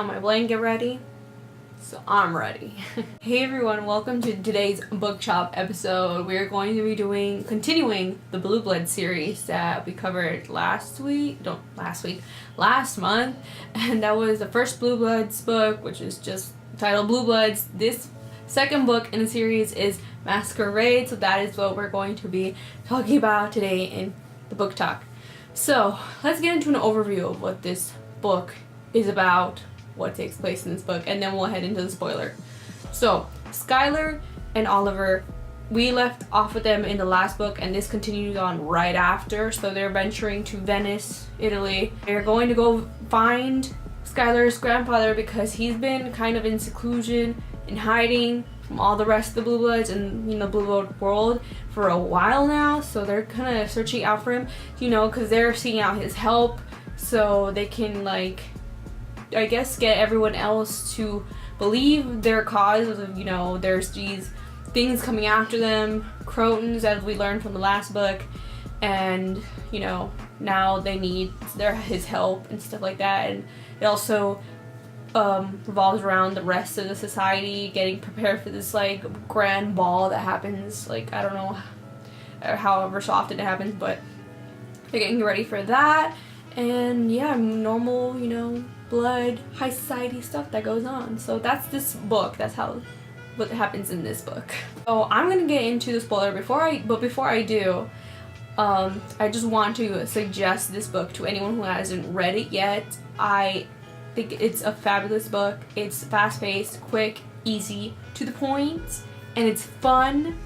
got my blanket ready, so I'm ready. Hey everyone, welcome to today's bookshop episode. We're going to be continuing the BLOODS series that we covered last month, and that was the first BLOODS book, which is just titled BLOODS. This second book in the series is MASQUERADE, so that is what we're going to be talking about today in the book talk. So let's get into an overview of what this book is about, what takes place in this book, and then we'll head into the spoiler. So Skylar and Oliver, we left off with them in the last book, and this continues on right after. So they're venturing to Venice, Italy. They're going to go find Skylar's grandfather because he's been kind of in seclusion and hiding from all the rest of the BLOODS and BLOOD world for a while now. So they're kind of searching out for him, because they're seeking out his help so they can, like, I guess, get everyone else to believe their cause of, there's these things coming after them, Crotons, as we learned from the last book, and now they need his help and stuff like that. And it also revolves around the rest of the society getting prepared for this like grand ball that happens, like, I don't know however so often it happens, but they're getting ready for that. And yeah, normal blood, high society stuff that goes on. So that's this book. That's what happens in this book. So I'm gonna get into the spoiler before I do, I just want to suggest this book to anyone who hasn't read it yet. I think it's a fabulous book. It's fast-paced, quick, easy, to the point, and it's fun.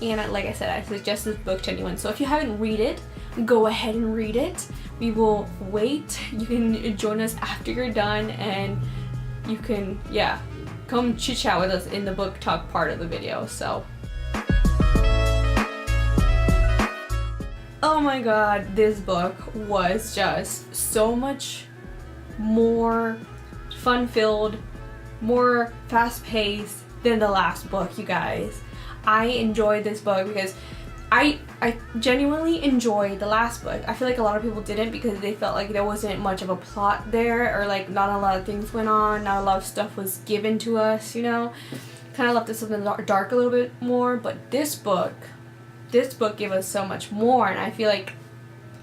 And like I said, I suggest this book to anyone. So if you haven't read it, go ahead and read it. We will wait. You can join us after you're done, and you can, come chit chat with us in the book talk part of the video. So, oh my god, this book was just so much more fun-filled, more fast-paced than the last book, you guys. I enjoyed this book because I genuinely enjoyed the last book. I feel like a lot of people didn't because they felt like there wasn't much of a plot there, or like not a lot of things went on, not a lot of stuff was given to us, kind of left us in the dark a little bit more. But this book gave us so much more, and I feel like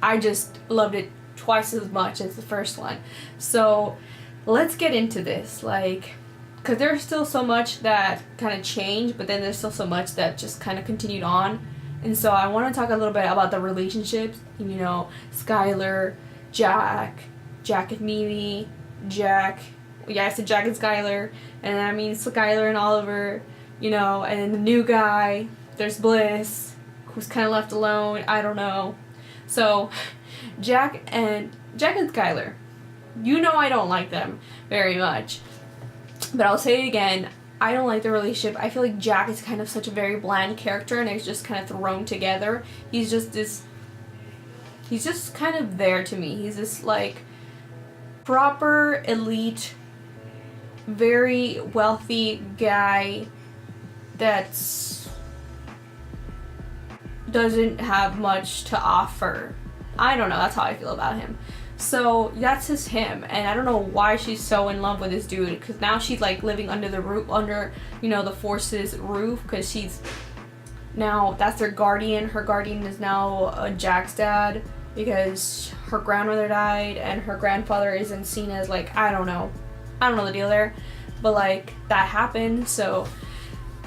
I just loved it twice as much as the first one. So let's get into this, because there's still so much that kind of changed, but then there's still so much that just kind of continued on. And so I want to talk a little bit about the relationships, Skylar, Jack and Mimi, I said Jack and Skylar, and I mean Skylar and Oliver, and then the new guy, there's Bliss, who's kind of left alone, I don't know. So Jack and Skylar, I don't like them very much, but I'll say it again, I don't like the relationship. I feel like Jack is kind of such a very bland character, and it's just kind of thrown together. He's just kind of there to me. He's this like proper elite, very wealthy guy that's doesn't have much to offer. I don't know, that's how I feel about him. So that's just him, and I don't know why she's so in love with this dude, because now she's like living under the roof, the Force's roof, because that's their guardian. Her guardian is now Jack's dad, because her grandmother died and her grandfather isn't seen as, like, I don't know the deal there, but like that happened. So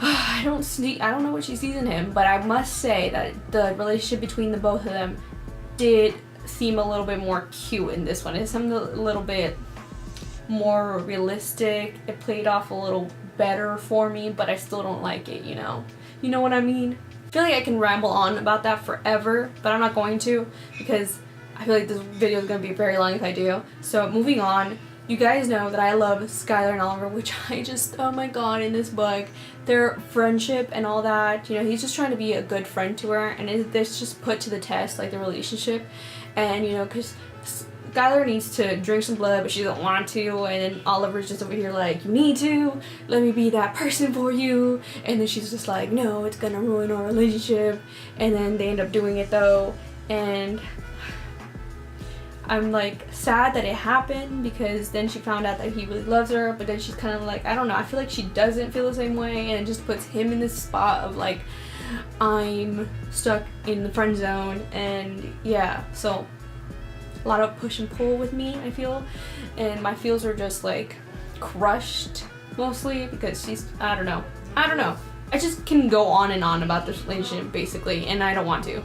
I don't know what she sees in him, but I must say that the relationship between the both of them did seem a little bit more cute in this one. It seemed a little bit more realistic. It played off a little better for me, but I still don't like it, You know what I mean? I feel like I can ramble on about that forever, but I'm not going to, because I feel like this video is going to be very long if I do. So moving on, you guys know that I love Skylar and Oliver, which I just, oh my god, in this book, their friendship and all that, he's just trying to be a good friend to her, and it's just put to the test, like, the relationship. And, because Skylar needs to drink some blood, but she doesn't want to, and then Oliver's just over here like, you need to, let me be that person for you, and then she's just like, no, it's gonna ruin our relationship, and then they end up doing it though, and I'm like sad that it happened, because then she found out that he really loves her, but then she's kind of like, I don't know, I feel like she doesn't feel the same way, and it just puts him in this spot of like, I'm stuck in the friend zone. And yeah, so a lot of push and pull with me, I feel, and my feels are just like crushed mostly because she's, I don't know, I just can go on and on about this relationship basically, and I don't want to.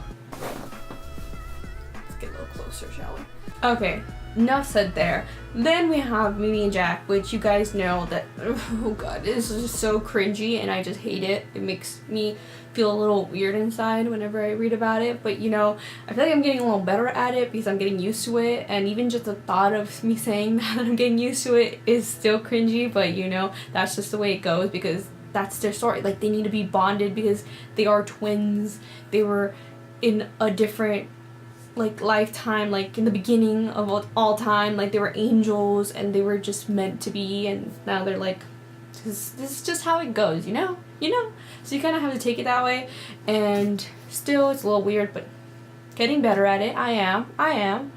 Let's get a little closer, shall we? Okay, enough said there. Then we have Mimi and Jack, which you guys know that, oh god, this is just so cringy and I just hate it. It makes me feel a little weird inside whenever I read about it, but you know, I feel like I'm getting a little better at it because I'm getting used to it, and even just the thought of me saying that I'm getting used to it is still cringy, but you know, that's just the way it goes because that's their story. Like, they need to be bonded because they are twins. They were in a different like lifetime, like in the beginning of all time, like they were angels and they were just meant to be, and now they're like, this is just how it goes, you know, so you kind of have to take it that way. And still it's a little weird, but getting better at it. I am.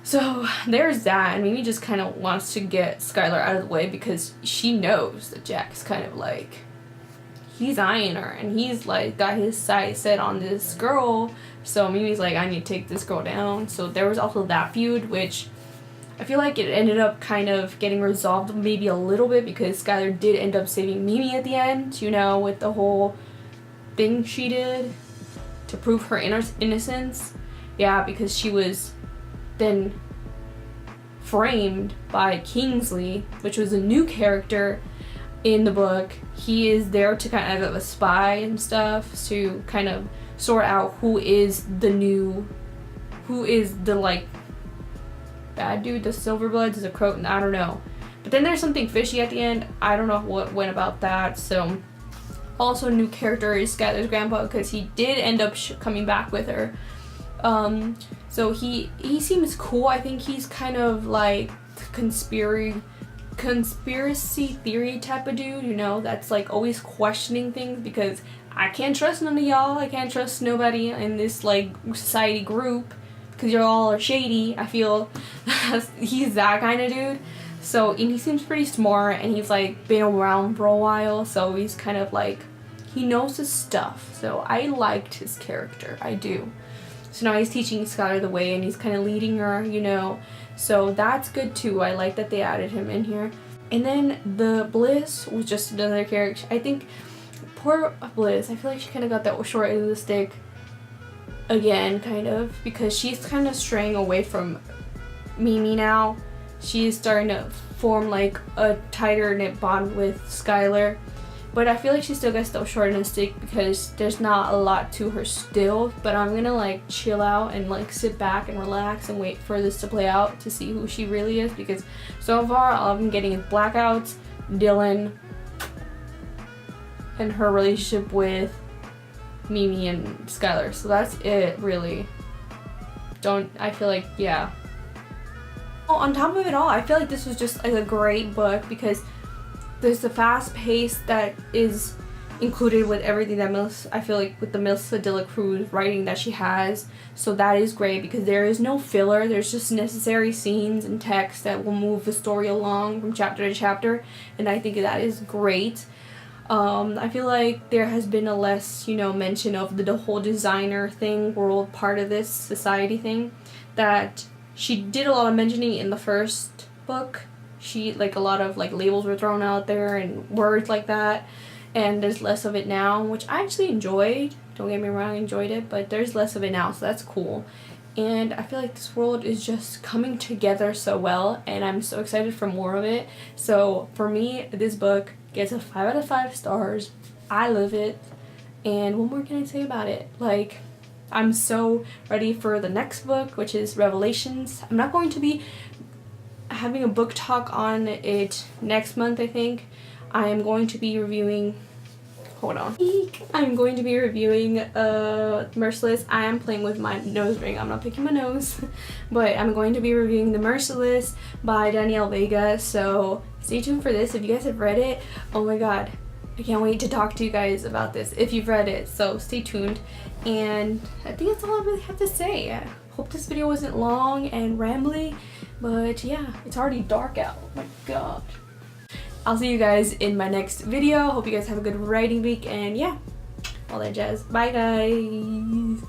So there's that, and Mimi just kind of wants to get Skylar out of the way because she knows that Jack is kind of like, he's eyeing her and he's like got his sights set on this girl. So Mimi's like, I need to take this girl down. So there was also that feud, which I feel like it ended up kind of getting resolved maybe a little bit because Skylar did end up saving Mimi at the end, you know, with the whole thing she did to prove her innocence. Yeah, because she was then framed by Kingsley, which was a new character in the book. He is there to kind of a spy and stuff to kind of sort out who is the like bad dude, the Silverbloods, the Croton, I don't know. But then there's something fishy at the end. I don't know what went about that. So also new character is Skylar's grandpa, because he did end up coming back with her. So he seems cool. I think he's kind of like conspiracy theory type of dude, you know, that's like always questioning things, because I can't trust none of y'all. I can't trust nobody in this like society group because you're all shady. I feel he's that kind of dude. So, and he seems pretty smart, and he's like been around for a while, so he's kind of like, he knows his stuff. So I liked his character, I do. So now he's teaching Skylar the way, and he's kind of leading her, you know. So that's good too. I like that they added him in here. And then the Bliss was just another character. I think poor Bliss, I feel like she kind of got that short end of the stick again, kind of, because she's kind of straying away from Mimi now. She's starting to form like a tighter knit bond with Skylar. But I feel like she still gets the short end of the stick because there's not a lot to her still. But I'm gonna like chill out and like sit back and relax and wait for this to play out to see who she really is, because so far all I've been getting is blackouts, Dylan, and her relationship with Mimi and Skylar. So that's it, really. I feel like, yeah. Oh, on top of it all, I feel like this was just like a great book because there's the fast pace that is included with everything that I feel like with the Melissa de la Cruz writing that she has. So that is great because there is no filler. There's just necessary scenes and text that will move the story along from chapter to chapter, and I think that is great. I feel like there has been a less, you know, mention of the whole designer thing, world part of this society thing, that she did a lot of mentioning in the first book. She, like, a lot of, like, labels were thrown out there and words like that, and there's less of it now, which I actually enjoyed. Don't get me wrong, I enjoyed it, but there's less of it now, so that's cool. And I feel like this world is just coming together so well, and I'm so excited for more of it. So for me, this book gets a 5 out of 5 stars. I love it. And what more can I say about it? Like, I'm so ready for the next book, which is Revelations. I'm not going to be having a book talk on it next month, I think. I am going to be reviewing... Hold on. I'm going to be reviewing Merciless. I am playing with my nose ring. I'm not picking my nose. But I'm going to be reviewing The Merciless by Danielle Vega. So stay tuned for this. If you guys have read it, oh my god. I can't wait to talk to you guys about this if you've read it. So stay tuned. And I think that's all I really have to say. hope this video wasn't long and rambly, but yeah, it's already dark out. Oh my god. I'll see you guys in my next video. Hope you guys have a good writing week, and yeah, all that jazz. Bye guys.